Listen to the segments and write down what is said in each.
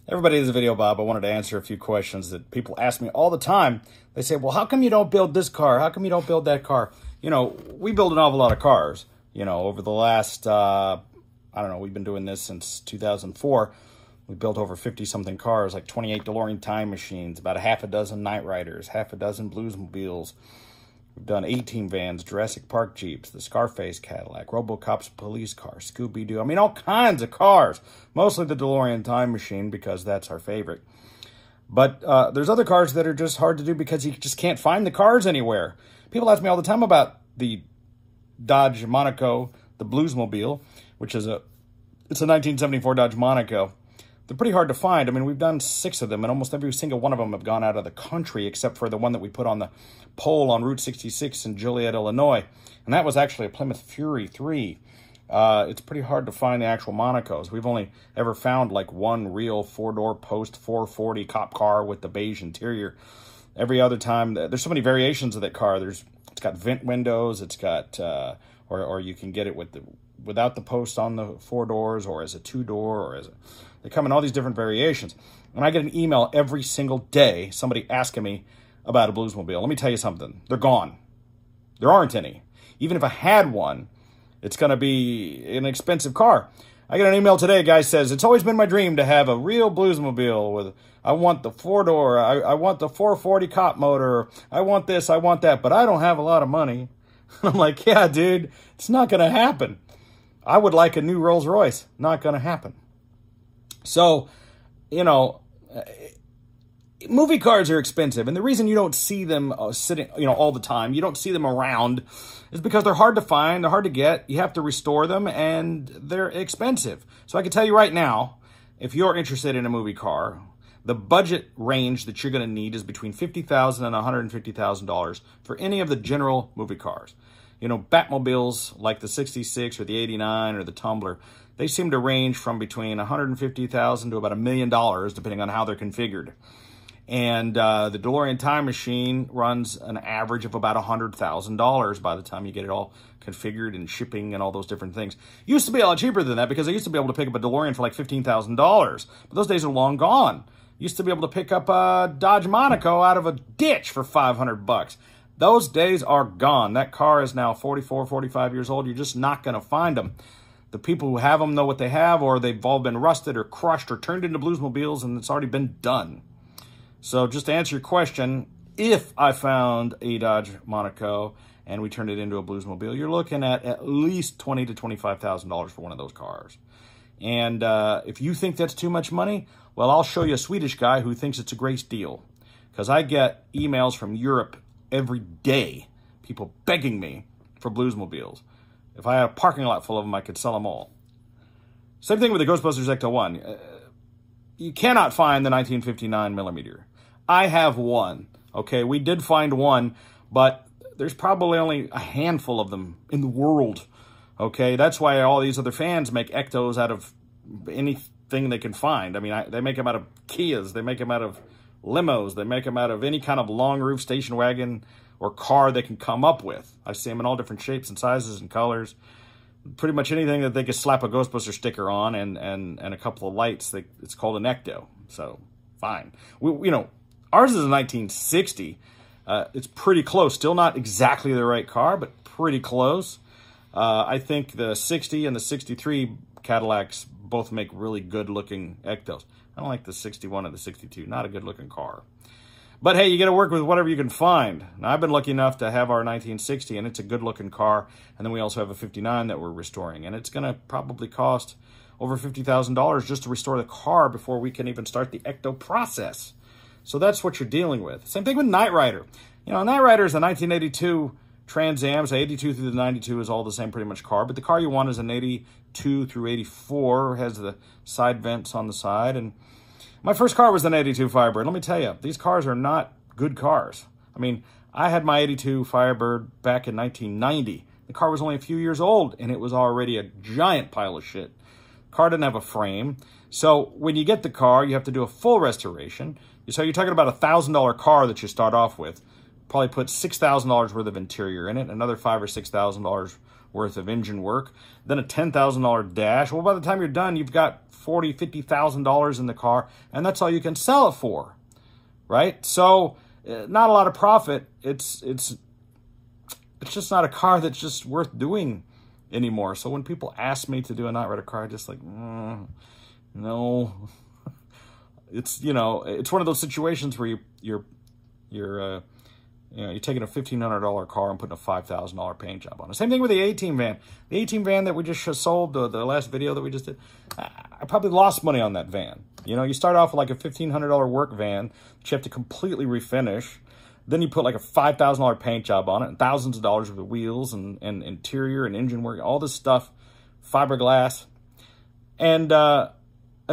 Everybody, this is Videobob. I wanted to answer a few questions that people ask me all the time. They say, well, how come you don't build this car? How come you don't build that car? You know, we build an awful lot of cars. You know, over the last, I don't know, we've been doing this since 2004. We built over 50-something cars, like 28 DeLorean time machines, about a half a dozen Knight Riders, half a dozen Bluesmobiles. We've done 18 vans, Jurassic Park Jeeps, the Scarface Cadillac, RoboCop's police car, Scooby-Doo. I mean, all kinds of cars. Mostly the DeLorean time machine because that's our favorite. But there's other cars that are just hard to do because you just can't find the cars anywhere. People ask me all the time about the Dodge Monaco, the Bluesmobile, which is it's a 1974 Dodge Monaco. They're pretty hard to find. I mean, we've done 6 of them, and almost every single one of them have gone out of the country, except for the one that we put on the pole on Route 66 in Joliet, Illinois. And that was actually a Plymouth Fury 3. It's pretty hard to find the actual Monacos. We've only ever found like one real 4-door post 440 cop car with the beige interior. Every other time, there's so many variations of that car. It's got vent windows. It's got, or you can get it without the post on the 4 doors, or as a 2-door, or as a... They come in all these different variations. And I get an email every single day, somebody asking me about a Bluesmobile. Let me tell you something. They're gone. There aren't any. Even if I had one, it's going to be an expensive car. I get an email today, a guy says, it's always been my dream to have a real Bluesmobile. I want the 4-door, I want the 440 cop motor, I want this, I want that, but I don't have a lot of money. I'm like, yeah, dude, it's not going to happen. I would like a new Rolls Royce. Not going to happen. So, you know, movie cars are expensive, and the reason you don't see them sitting, all the time, you don't see them around, is because they're hard to find, they're hard to get, you have to restore them, and they're expensive. So I can tell you right now, if you're interested in a movie car, the budget range that you're going to need is between $50,000 and $150,000 for any of the general movie cars. You know, Batmobiles like the 66 or the 89 or the Tumbler, they seem to range from between $150,000 to about $1 million, depending on how they're configured. And the DeLorean time machine runs an average of about $100,000 by the time you get it all configured and shipping and all those different things. Used to be a lot cheaper than that because I used to be able to pick up a DeLorean for like $15,000. But those days are long gone. Used to be able to pick up a Dodge Monaco out of a ditch for $500. Those days are gone. That car is now 44, 45 years old. You're just not going to find them. The people who have them know what they have, or they've all been rusted or crushed or turned into Bluesmobiles, and it's already been done. So just to answer your question, if I found a Dodge Monaco and we turned it into a Bluesmobile, you're looking at least $20,000 to $25,000 for one of those cars. And if you think that's too much money, well, I'll show you a Swedish guy who thinks it's a great deal. Because I get emails from Europe every day, people begging me for Bluesmobiles. If I had a parking lot full of them, I could sell them all. Same thing with the Ghostbusters Ecto-1. You cannot find the 1959 millimeter. I have one. Okay, we did find one, but there's probably only a handful of them in the world. Okay, that's why all these other fans make Ectos out of anything they can find. I mean, they make them out of Kias. They make them out of limos. They make them out of any kind of long roof station wagon or car they can come up with. I see them in all different shapes and sizes and colors. Pretty much anything that they could slap a Ghostbuster sticker on and a couple of lights, it's called an Ecto. So, fine. Ours is a 1960. It's pretty close. Still not exactly the right car, but pretty close. I think the 60 and the 63 Cadillacs both make really good-looking Ectos. I don't like the 61 or the 62. Not a good-looking car. But hey, you got to work with whatever you can find. Now, I've been lucky enough to have our 1960, and it's a good-looking car. And then we also have a 59 that we're restoring. And it's going to probably cost over $50,000 just to restore the car before we can even start the Ecto process. So that's what you're dealing with. Same thing with Knight Rider. You know, Knight Rider is a 1982 Trans Am. So 82 through the 92 is all the same pretty much car. But the car you want is an 82 through 84. It has the side vents on the side. And my first car was an 82 Firebird. Let me tell you, these cars are not good cars. I mean, I had my 82 Firebird back in 1990. The car was only a few years old, and it was already a giant pile of shit. The car didn't have a frame. So when you get the car, you have to do a full restoration. So you're talking about a $1,000 car that you start off with. Probably put $6,000 worth of interior in it, another $5,000 or $6,000 worth of engine work, then a $10,000 dash. Well, by the time you're done, you've got $40,000, $50,000 in the car, and that's all you can sell it for, right? So not a lot of profit. It's just not a car that's just worth doing anymore. So when people ask me to do a Knight Rider car, I just like, no. It's, you know, it's one of those situations where you're taking a $1,500 car and putting a $5,000 paint job on it. Same thing with the A-Team van. The A-Team van that we just sold, the last video that we just did, I probably lost money on that van. You know, you start off with like a $1,500 work van that you have to completely refinish. Then you put like a $5,000 paint job on it and thousands of dollars worth of wheels and interior and engine work, all this stuff, fiberglass. And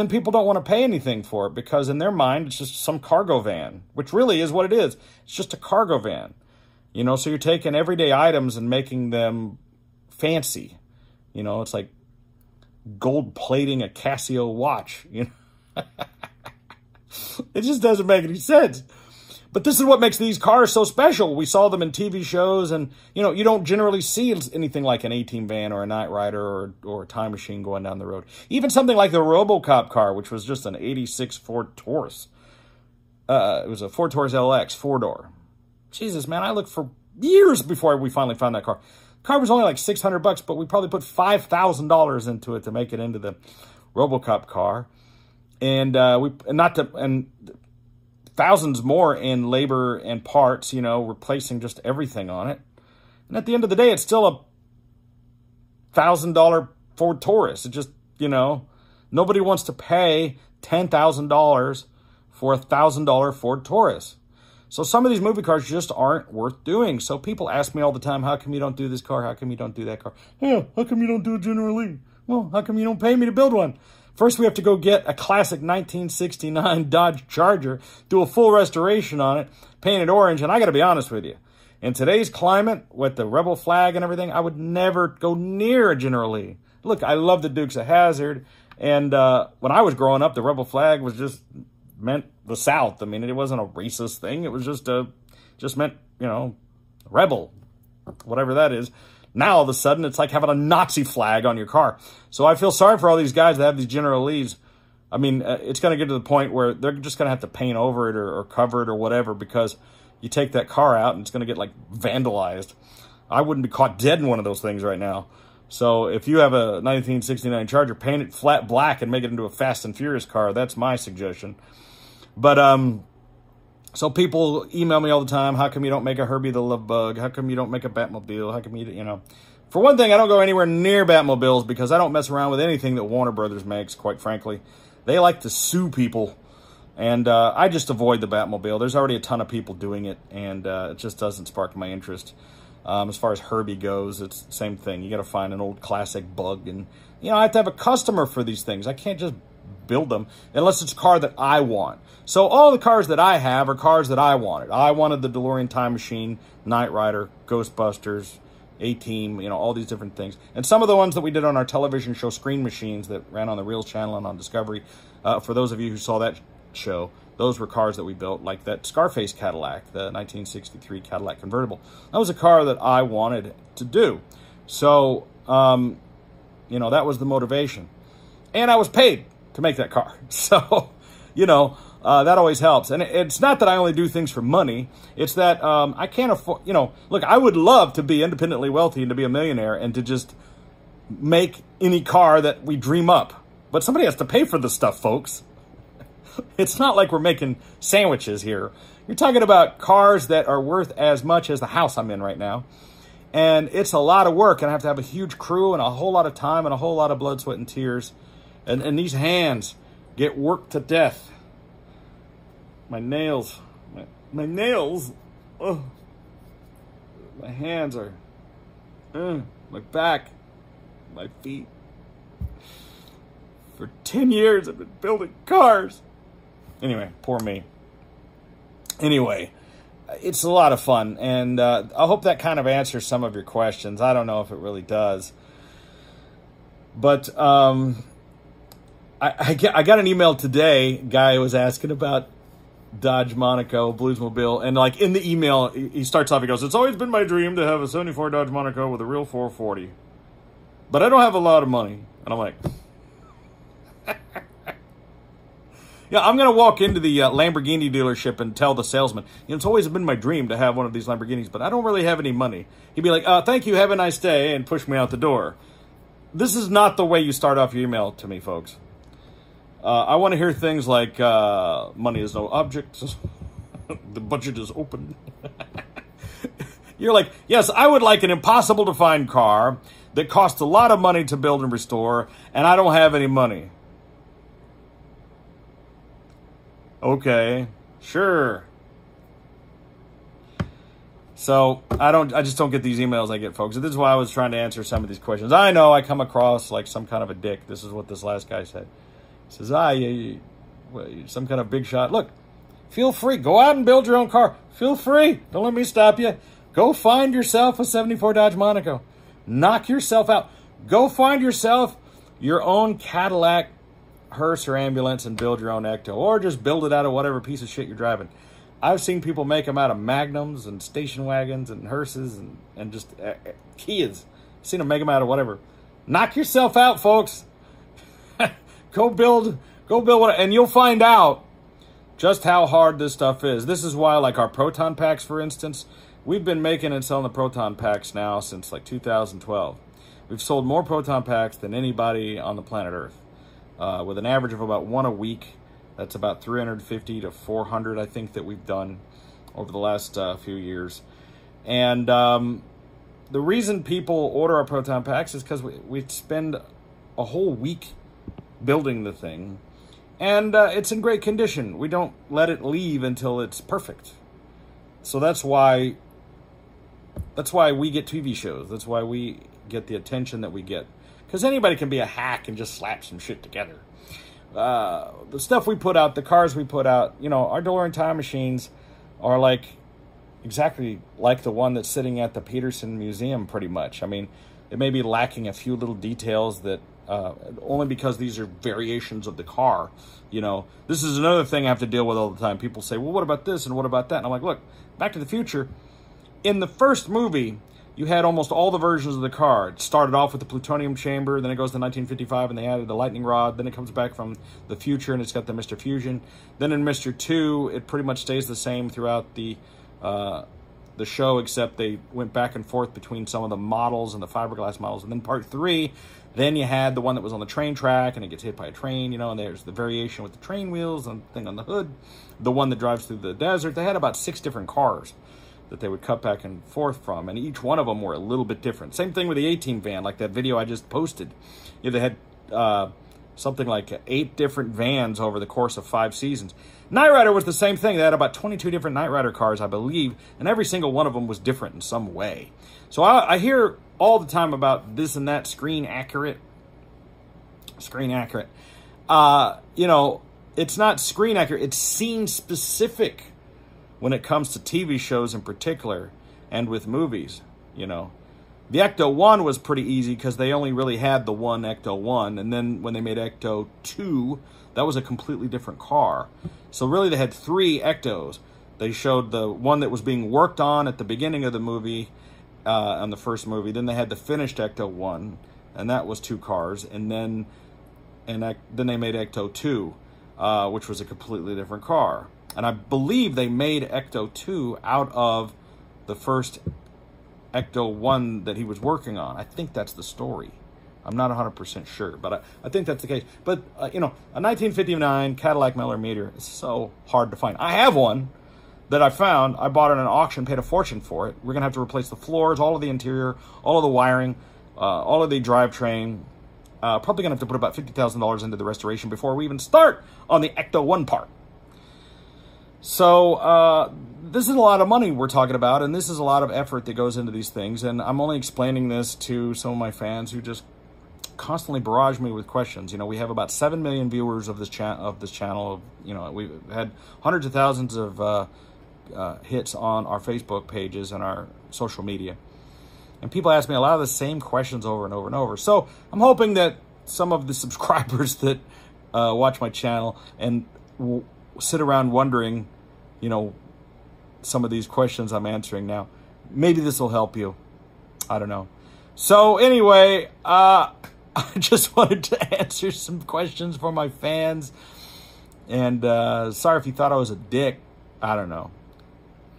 then people don't want to pay anything for it because in their mind, it's just some cargo van, which really is what it is. It's just a cargo van. You know, so you're taking everyday items and making them fancy. You know, it's like gold plating a Casio watch. You know, it just doesn't make any sense. But this is what makes these cars so special. We saw them in TV shows, and, you know, you don't generally see anything like an A-Team van or a Knight Rider or a Time Machine going down the road. Even something like the RoboCop car, which was just an 86 Ford Taurus. It was a Ford Taurus LX, four-door. Jesus, man, I looked for years before we finally found that car. The car was only like $600, but we probably put $5,000 into it to make it into the RoboCop car. And thousands more in labor and parts, you know, replacing just everything on it. And at the end of the day, it's still a $1,000 Ford Taurus. It just, you know, nobody wants to pay $10,000 for a $1,000 Ford Taurus. So some of these movie cars just aren't worth doing. So people ask me all the time, how come you don't do this car? How come you don't do that car? Yeah, how come you don't do a General Lee? Well, how come you don't pay me to build one? First, we have to go get a classic 1969 Dodge Charger, do a full restoration on it, paint it orange, and I got to be honest with you. In today's climate, with the Rebel flag and everything, I would never go near a General Lee. Look, I love the Dukes of Hazzard, and when I was growing up, the Rebel flag was just meant the South. I mean, it wasn't a racist thing. It was just meant, you know, rebel, whatever that is. Now, all of a sudden, it's like having a Nazi flag on your car. So I feel sorry for all these guys that have these General Lees. I mean, it's going to get to the point where they're just going to have to paint over it or cover it or whatever because you take that car out and it's going to get, like, vandalized. I wouldn't be caught dead in one of those things right now. So if you have a 1969 Charger, paint it flat black and make it into a Fast and Furious car. That's my suggestion. But, so people email me all the time, how come you don't make a Herbie the Love Bug? How come you don't make a Batmobile? How come you know? For one thing, I don't go anywhere near Batmobiles because I don't mess around with anything that Warner Brothers makes, quite frankly. They like to sue people, and I just avoid the Batmobile. There's already a ton of people doing it, and it just doesn't spark my interest. As far as Herbie goes, it's the same thing. You got to find an old classic Bug, and, you know, I have to have a customer for these things. I can't just build them unless it's a car that I want. So all the cars that I have are cars that I wanted. I wanted the DeLorean Time Machine, Knight Rider, Ghostbusters, A-Team, you know, all these different things. And some of the ones that we did on our television show, Screen Machines, that ran on the Reels channel and on Discovery, for those of you who saw that show, those were cars that we built, like that Scarface Cadillac, the 1963 Cadillac convertible. That was a car that I wanted to do. So, you know, that was the motivation. And I was paid to make that car. So, you know, that always helps. And it's not that I only do things for money. It's that I can't afford, you know, look, I would love to be independently wealthy and to be a millionaire and to just make any car that we dream up. But somebody has to pay for this stuff, folks. It's not like we're making sandwiches here. You're talking about cars that are worth as much as the house I'm in right now. And it's a lot of work, and I have to have a huge crew and a whole lot of time and a whole lot of blood, sweat, and tears. And these hands get worked to death. My nails. My nails. Oh. My hands are. My back. My feet. For 10 years I've been building cars. Anyway, poor me. Anyway, it's a lot of fun. And I hope that kind of answers some of your questions. I don't know if it really does. But I got an email today. Guy was asking about Dodge Monaco, Bluesmobile, and like in the email, he starts off, he goes, "It's always been my dream to have a 74 Dodge Monaco with a real 440. But I don't have a lot of money." And I'm like, Yeah, I'm going to walk into the Lamborghini dealership and tell the salesman, it's always been my dream to have one of these Lamborghinis, but I don't really have any money. He'd be like, thank you, have a nice day, and push me out the door. This is not the way you start off your email to me, folks. I want to hear things like, money is no object, the budget is open. You're like, yes, I would like an impossible-to-find car that costs a lot of money to build and restore, and I don't have any money. Okay, sure. So I just don't get these emails I get, folks. This is why I was trying to answer some of these questions. I know I come across like some kind of a dick. This is what this last guy said. He says, some kind of big shot. Look, feel free. Go out and build your own car. Feel free. Don't let me stop you. Go find yourself a 74 Dodge Monaco. Knock yourself out. Go find yourself your own Cadillac, hearse, or ambulance and build your own Ecto. Or just build it out of whatever piece of shit you're driving. I've seen people make them out of Magnums and station wagons and hearses and just Kias. I've seen them make them out of whatever. Knock yourself out, folks. Go build what, and you'll find out just how hard this stuff is. This is why, like our proton packs, for instance, we've been making and selling the proton packs now since like 2012. We've sold more proton packs than anybody on the planet Earth, with an average of about one a week. That's about 350 to 400, I think, that we've done over the last few years. And the reason people order our proton packs is because we spend a whole week building the thing, and it's in great condition. We don't let it leave until it's perfect. So that's why we get TV shows. That's why we get the attention that we get. Because anybody can be a hack and just slap some shit together. The stuff we put out, the cars we put out, our DeLorean time machines are like exactly like the one that's sitting at the Peterson Museum, pretty much. I mean, it may be lacking a few little details that only because these are variations of the car. This is another thing I have to deal with all the time. People say, well, what about this and what about that? And I'm like, look, Back to the Future, in the first movie, you had almost all the versions of the car. It started off with the plutonium chamber, then it goes to 1955, and they added the lightning rod. Then it comes back from the future, and it's got the Mr. Fusion. Then in Mr. 2, it pretty much stays the same throughout the show, except they went back and forth between some of the models and the fiberglass models. And then part 3, then you had the one that was on the train track, and it gets hit by a train, and there's the variation with the train wheels and thing on the hood. The one that drives through the desert. They had about 6 different cars that they would cut back and forth from, and each one of them were a little bit different. Same thing with the A-Team van, like that video I just posted. They had something like 8 different vans over the course of 5 seasons. Knight Rider was the same thing. They had about 22 different Knight Rider cars, I believe, and every single one of them was different in some way. So I hear all the time about this and that screen accurate. Screen accurate. It's not screen accurate. It's scene specific when it comes to TV shows in particular and with movies. The Ecto 1 was pretty easy because they only really had the one Ecto 1. And then when they made Ecto 2, that was a completely different car. So really they had 3 Ectos. They showed the one that was being worked on at the beginning of the movie, on the first movie. Then they had the finished Ecto 1, and that was 2 cars. And then they made Ecto 2, which was a completely different car. And I believe they made Ecto 2 out of the first Ecto 1 that he was working on. I think that's the story. I'm not 100% sure, but I think that's the case. But, a 1959 Cadillac Miller meter is so hard to find. I have one that I found. I bought it at an auction, paid a fortune for it. We're going to have to replace the floors, all of the interior, all of the wiring, all of the drivetrain. Probably going to have to put about $50,000 into the restoration before we even start on the Ecto 1 part. So this is a lot of money we're talking about, and this is a lot of effort that goes into these things. And I'm only explaining this to some of my fans who just constantly barrage me with questions. We have about 7 million viewers of this channel. We've had hundreds of thousands of hits on our Facebook pages and our social media. And people ask me a lot of the same questions over and over and over. So I'm hoping that some of the subscribers that watch my channel and sit around wondering, some of these questions I'm answering now, maybe this will help you. I don't know. So anyway, I just wanted to answer some questions for my fans. And sorry if you thought I was a dick. I don't know.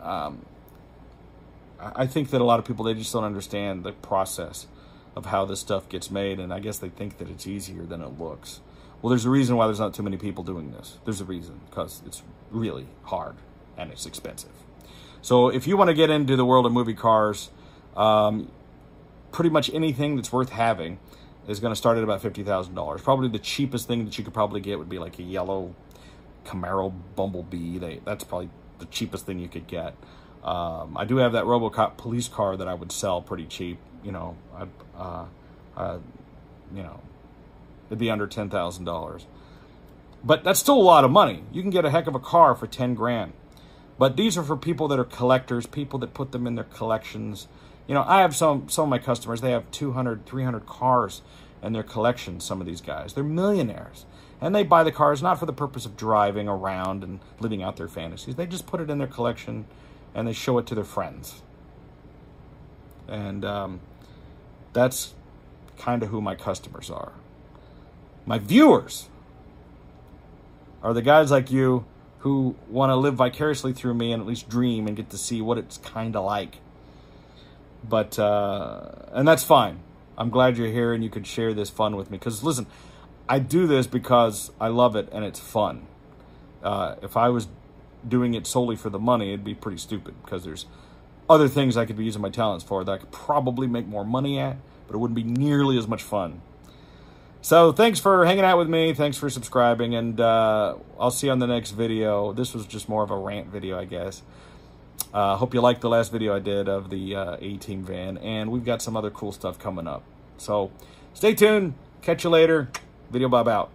I think that a lot of people, they just don't understand the process of how this stuff gets made. And I guess they think that it's easier than it looks. Well, there's a reason why there's not too many people doing this. There's a reason, because it's really hard and it's expensive. So if you want to get into the world of movie cars, pretty much anything that's worth having is going to start at about $50,000. Probably the cheapest thing that you could probably get would be like a yellow Camaro Bumblebee. That's probably the cheapest thing you could get. I do have that RoboCop police car that I would sell pretty cheap. You know, it'd be under $10,000. But that's still a lot of money. You can get a heck of a car for 10 grand. But these are for people that are collectors, people that put them in their collections. You know, I have some of my customers, they have 200, 300 cars in their collection, some of these guys. They're millionaires. And they buy the cars not for the purpose of driving around and living out their fantasies. They just put it in their collection and they show it to their friends. And that's kind of who my customers are. My viewers are the guys like you who want to live vicariously through me and at least dream and get to see what it's kind of like. But, and that's fine. I'm glad you're here and you could share this fun with me. Because, listen, I do this because I love it and it's fun. If I was doing it solely for the money, it'd be pretty stupid. Because there's other things I could be using my talents for that I could probably make more money at. But it wouldn't be nearly as much fun. So, thanks for hanging out with me. Thanks for subscribing. And I'll see you on the next video. This was just more of a rant video, I guess. Hope you liked the last video I did of the A-Team van. And we've got some other cool stuff coming up. So, stay tuned. Catch you later. Videobob out.